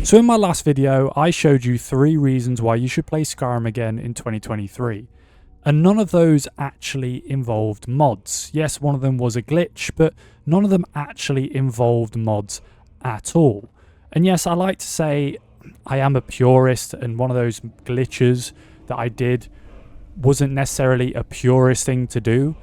So in my last video, I showed you 3 reasons why you should play Skyrim again in 2023. And none of those actually involved mods. Yes, one of them was a glitch, but none of them actually involved mods at all. And yes, I like to say I am a purist, and one of those glitches that I did wasn't necessarily a purist thing to do.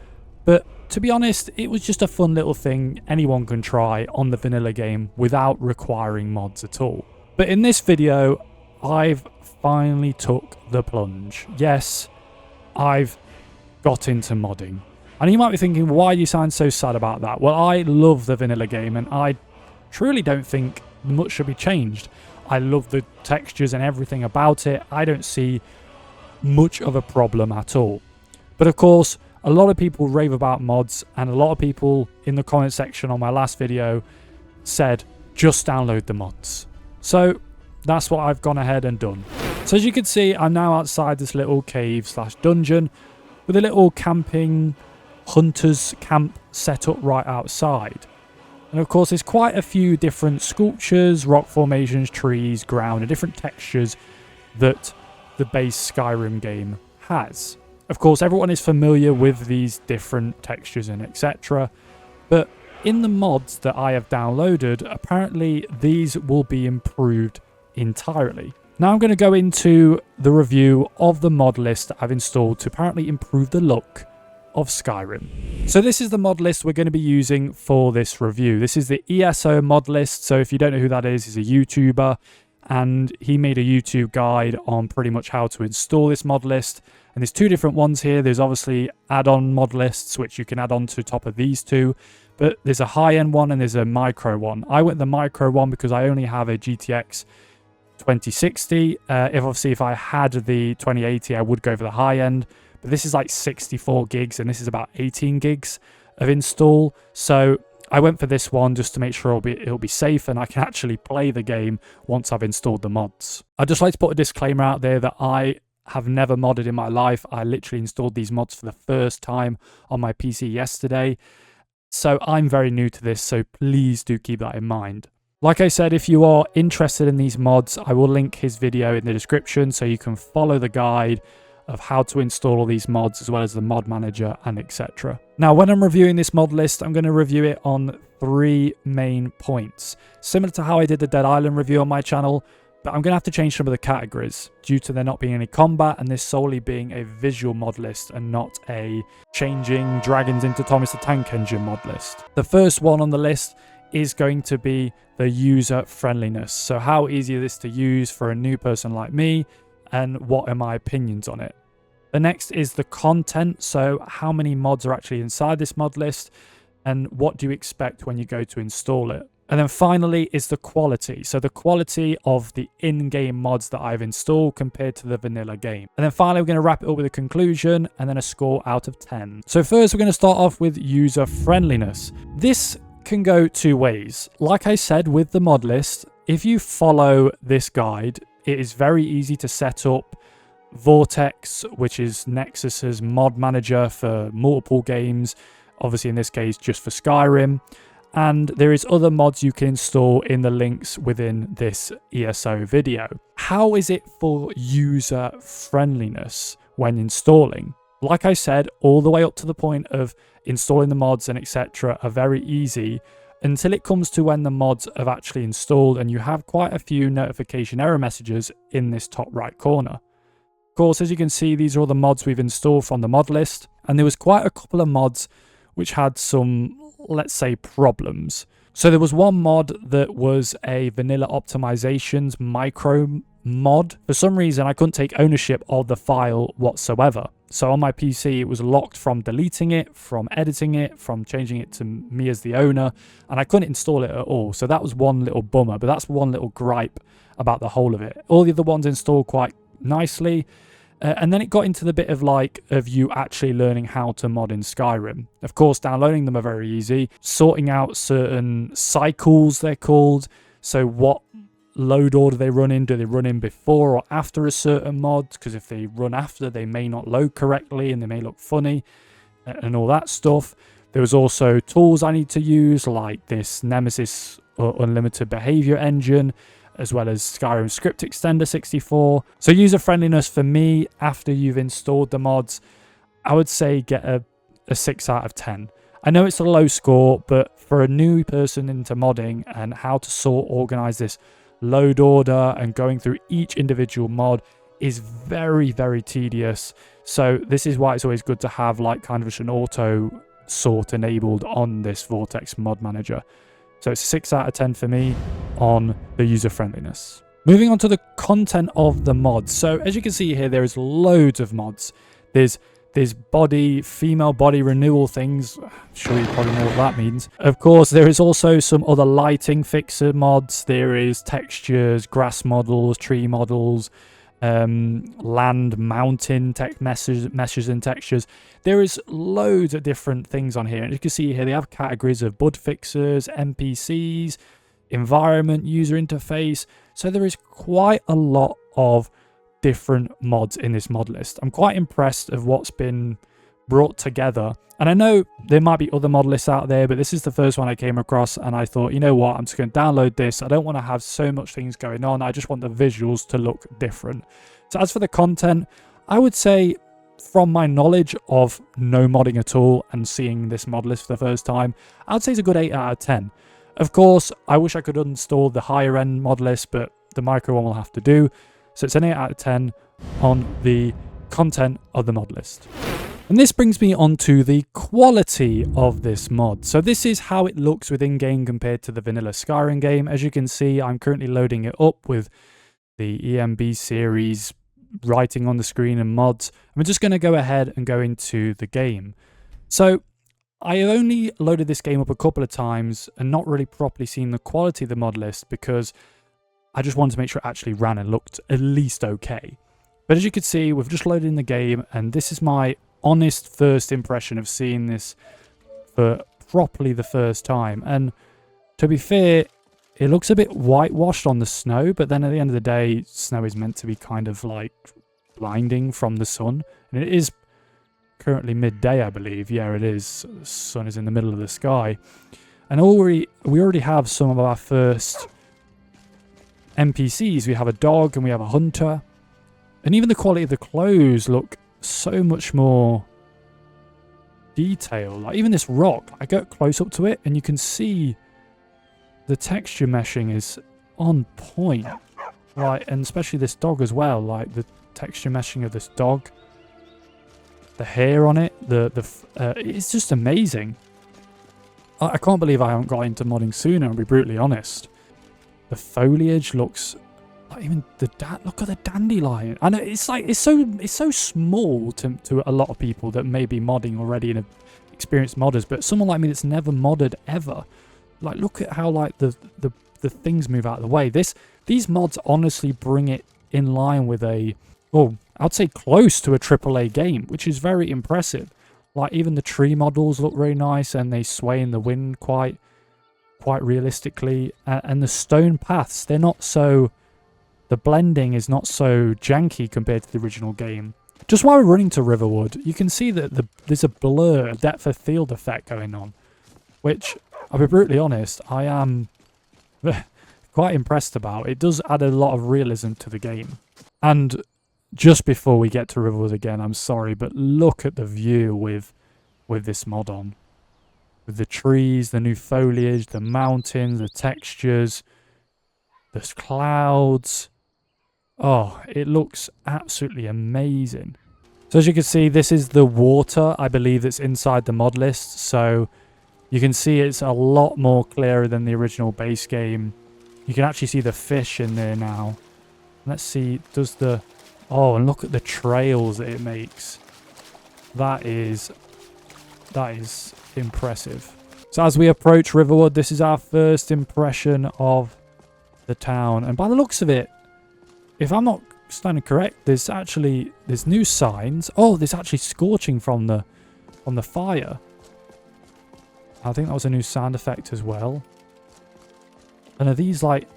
But to be honest, it was just a fun little thing anyone can try on the vanilla game without requiring mods at all. But in this video, I've finally took the plunge. Yes, I've got into modding. And you might be thinking, why do you sound so sad about that? Well, I love the vanilla game, and I truly don't think much should be changed. I love the textures and everything about it. I don't see much of a problem at all. But of course, a lot of people rave about mods, and a lot of people in the comment section on my last video said, just download the mods. So that's what I've gone ahead and done. So as you can see, I'm now outside this little cave / dungeon with a little camping hunter's camp set up right outside. And of course, there's quite a few different sculptures, rock formations, trees, ground, and different textures that the base Skyrim game has. Of course, everyone is familiar with these different textures and etc. But in the mods that I have downloaded, apparently these will be improved entirely. Now I'm going to go into the review of the mod list I've installed to apparently improve the look of Skyrim. So this is the mod list we're going to be using for this review. This is the ESO Mod List. So if you don't know who that is, he's a YouTuber, and he made a YouTube guide on pretty much how to install this mod list. And there's 2 different ones here. There's obviously add-on mod lists, which you can add on to top of these 2. But there's a high-end one and there's a micro one. I went the micro one because I only have a GTX 2060. If I had the 2080, I would go for the high end. But this is like 64 gigs and this is about 18 gigs of install. So I went for this one just to make sure it'll be safe and I can actually play the game once I've installed the mods. I'd just like to put a disclaimer out there that I have never modded in my life. I literally installed these mods for the first time on my PC yesterday. So I'm very new to this, so please do keep that in mind. Like I said, if you are interested in these mods, I will link his video in the description so you can follow the guide of how to install all these mods as well as the mod manager and etc. Now, when I'm reviewing this mod list, I'm going to review it on 3 main points. Similar to how I did the Dead Island review on my channel, but I'm going to have to change some of the categories due to there not being any combat and this solely being a visual mod list and not a changing dragons into Thomas the Tank Engine mod list. The first one on the list is going to be the user friendliness. So how easy is this to use for a new person like me, and what are my opinions on it? The next is the content. So how many mods are actually inside this mod list and what do you expect when you go to install it? And then finally is the quality. So the quality of the in-game mods that I've installed compared to the vanilla game. And then finally, we're going to wrap it up with a conclusion and then a score out of 10. So first, we're going to start off with user friendliness. This can go 2 ways. Like I said with the mod list, if you follow this guide, it is very easy to set up Vortex, which is Nexus's mod manager for multiple games. Obviously, in this case, just for Skyrim. And there is other mods you can install in the links within this ESO video. How is it for user friendliness when installing? Like I said, all the way up to the point of installing the mods and etc. are very easy until it comes to when the mods have actually installed and you have quite a few notification error messages in this top right corner. Of course, as you can see, these are all the mods we've installed from the mod list, and there was quite a couple of mods which had some, let's say, problems. So there was one mod that was a vanilla optimizations micro mod. For some reason, I couldn't take ownership of the file whatsoever. So on my PC, it was locked from deleting it, from editing it, from changing it to me as the owner, and I couldn't install it at all. So that was one little bummer, but that's one little gripe about the whole of it. All the other ones installed quite nicely. And then it got into the bit of you actually learning how to mod in Skyrim. Of course, downloading them are very easy. Sorting out certain cycles, they're called. So what load order they run in. Do they run in before or after a certain mod? Because if they run after, they may not load correctly and they may look funny and all that stuff. There was also tools I need to use, like this Nemesis or Unlimited Behavior Engine, as well as Skyrim Script Extender 64. So user friendliness for me, after you've installed the mods, I would say get a 6 out of 10. I know it's a low score, but for a new person into modding and how to organize this load order and going through each individual mod is very, very tedious. So this is why it's always good to have like kind of an auto sort enabled on this Vortex mod manager. So it's a 6 out of 10 for me on the user friendliness. Moving on to the content of the mods. So as you can see here, there is loads of mods. There's female body renewal things. I'm sure you probably know what that means. Of course, there is also some other lighting fixer mods. There is textures, grass models, tree models, land, mountain meshes and textures. There is loads of different things on here. And you can see here, they have categories of bug fixers, NPCs, environment, user interface. So there is quite a lot of different mods in this mod list. I'm quite impressed of what's been brought together, and I know there might be other mod lists out there, but this is the first one I came across, and I thought, you know what, I'm just going to download this. I don't want to have so much things going on. I just want the visuals to look different. So as for the content, I would say, from my knowledge of no modding at all and seeing this mod list for the first time, I'd say it's a good 8 out of 10. Of course, I wish I could install the higher end mod list, but the micro one will have to do. So it's an 8 out of 10 on the content of the mod list. And this brings me on to the quality of this mod. So this is how it looks within game compared to the vanilla Skyrim game. As you can see, I'm currently loading it up with the EMB series writing on the screen and mods. I'm just going to go ahead and go into the game. So I have only loaded this game up a couple of times and not really properly seen the quality of the mod list because I just wanted to make sure it actually ran and looked at least okay. But as you can see, we've just loaded in the game, and this is my honest first impression of seeing this for properly the first time. And to be fair, it looks a bit whitewashed on the snow, but then at the end of the day, snow is meant to be kind of like blinding from the sun. And it is currently midday, I believe. Yeah, it is. The sun is in the middle of the sky. And we already have some of our first NPCs. We have a dog and we have a hunter, and even the quality of the clothes look so much more detailed. Like even this rock, I get close up to it and you can see the texture meshing is on point, like, and especially this dog as well. Like the texture meshing of this dog, the hair on it, it's just amazing. I can't believe I haven't got into modding sooner, I'll be brutally honest. The foliage looks like, even look at the dandelion. I know it's like it's so small to a lot of people that may be modding already and experienced modders, but someone like me that's never modded ever, like look at how like the things move out of the way. These mods honestly bring it in line with I'd say close to a AAA game, which is very impressive. Like even the tree models look very nice and they sway in the wind quite realistically, and the stone paths, they're not so, the blending is not so janky compared to the original game. Just while we're running to Riverwood, you can see that there's a blur, a depth of field effect going on, which I'll be brutally honest, I am quite impressed about. It does add a lot of realism to the game. And just before we get to Riverwood again, I'm sorry, but look at the view with this mod on. With the trees, the new foliage, the mountains, the textures, the clouds. Oh, it looks absolutely amazing. So as you can see, this is the water, I believe, that's inside the mod list. So you can see it's a lot more clearer than the original base game. You can actually see the fish in there now. Let's see, oh, and look at the trails that it makes. That is impressive. So as we approach Riverwood, this is our first impression of the town, and by the looks of it, if I'm not standing correct, there's new signs. Oh, there's actually scorching from the fire. I think that was a new sound effect as well. And are these like,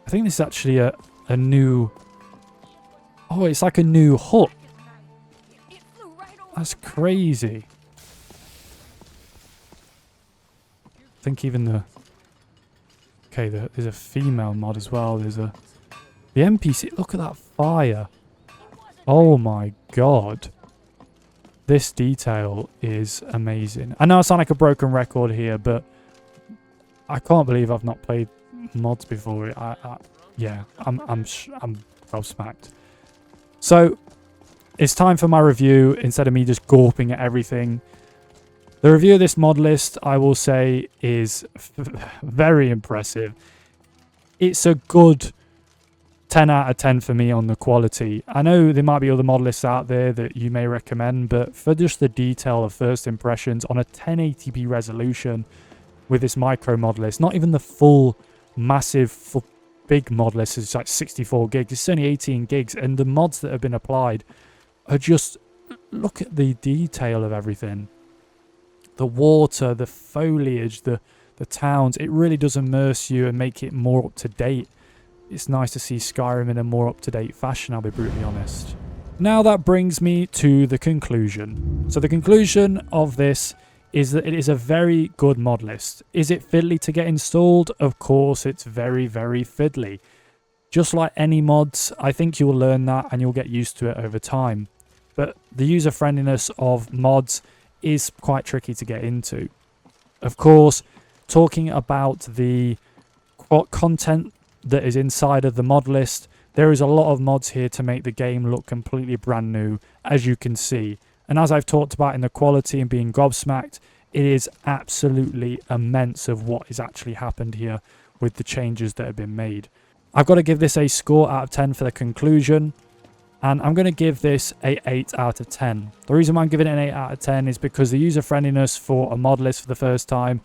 I think this is actually a new, oh, it's like a new hut. That's crazy. I think even Okay, there's a female mod as well. There's the NPC. Look at that fire. Oh my god. This detail is amazing. I know I sound like a broken record here, but I can't believe I've not played mods before. Yeah, I'm gobsmacked. So it's time for my review instead of me just gawping at everything. The review of this mod list, I will say, is very impressive. It's a good 10 out of 10 for me on the quality. I know there might be other mod lists out there that you may recommend, but for just the detail of first impressions on a 1080p resolution with this micro mod list, not even the full massive big mod list is like 64 gigs, it's only 18 gigs, and the mods that have been applied are just, look at the detail of everything. The water, the foliage, the towns, it really does immerse you and make it more up to date. It's nice to see Skyrim in a more up-to-date fashion, I'll be brutally honest. Now that brings me to the conclusion. So the conclusion of this is that it is a very good mod list. Is it fiddly to get installed? Of course, it's very, very fiddly. Just like any mods, I think you'll learn that and you'll get used to it over time. But the user-friendliness of mods is quite tricky to get into. Of course, talking about the content that is inside of the mod list, there is a lot of mods here to make the game look completely brand new, as you can see. And as I've talked about in the quality and being gobsmacked, it is absolutely immense of what has actually happened here with the changes that have been made. I've got to give this a score out of 10 for the conclusion, and I'm going to give this a 8 out of 10. The reason why I'm giving it an 8 out of 10 is because the user friendliness for a mod list for the first time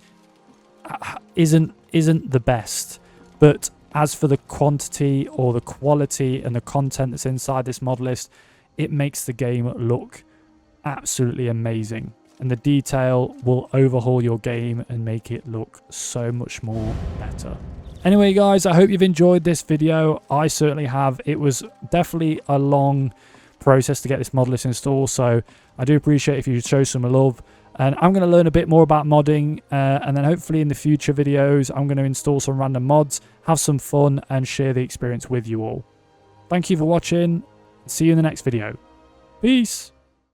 isn't the best, but as for the quantity or the quality and the content that's inside this mod list, it makes the game look absolutely amazing. And the detail will overhaul your game and make it look so much more better. Anyway, guys, I hope you've enjoyed this video. I certainly have. It was definitely a long process to get this mod list installed, so I do appreciate if you show some love. And I'm going to learn a bit more about modding, and then hopefully in the future videos, I'm going to install some random mods, have some fun, and share the experience with you all. Thank you for watching. See you in the next video. Peace!